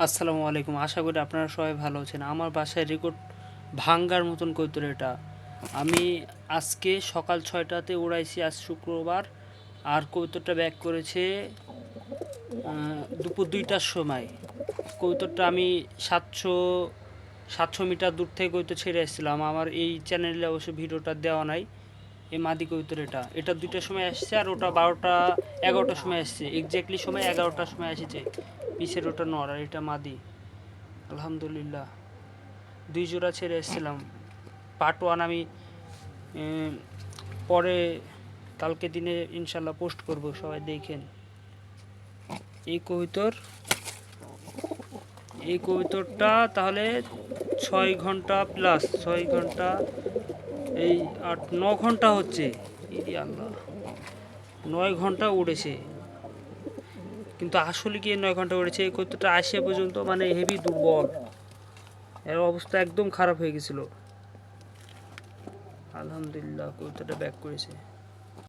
আসসালামু আলাইকুম। আশা করি আপনারা সবাই ভালো আছেন। আমার বাসায় রেকর্ড ভাঙ্গার মতন কবুতর এটা। আমি আজকে সকাল 6টাতে উড়াইছি, আজ শুক্রবার। আর কবুতরটা ব্যাক করেছে দুপুর 2টার সময়। কবুতরটা আমি 700 মিটার দূর থেকে কবুতর ছেড়ে এসেছিলাম। আমার এই চ্যানেলে অবশ্য ভিডিওটা দেওয়া নাই। এই মাদি কবুতর এটা 2টার সময় আসছে, আর ওটা 11টার সময় আসছে। এক্স্যাক্টলি সময় 11টার সময় এসেছে। পিছের ওটা নর আর এটা মাদি। আলহামদুলিল্লাহ 2 জোড়া ছেড়ে এসেছিলাম। পার্ট 1 আমি পরে কালকে দিনে ইনশাল্লাহ পোস্ট করব, সবাই দেখেন। এই কবুতর এই কবুতরটা তাহলে 6 ঘন্টা প্লাস 6 ঘন্টা, এই 8-9 ঘন্টা হচ্ছে। ইদি আল্লাহ, 9 ঘন্টা উড়েছে। কিন্তু আসলে কি 9 ঘন্টা উড়েছে? এই কবুতরটা আসে পর্যন্ত মানে হেভি দুর্বল, এর অবস্থা একদম খারাপ হয়ে গেছিল। আলহামদুলিল্লাহ কবুতরটা ব্যাক করেছে।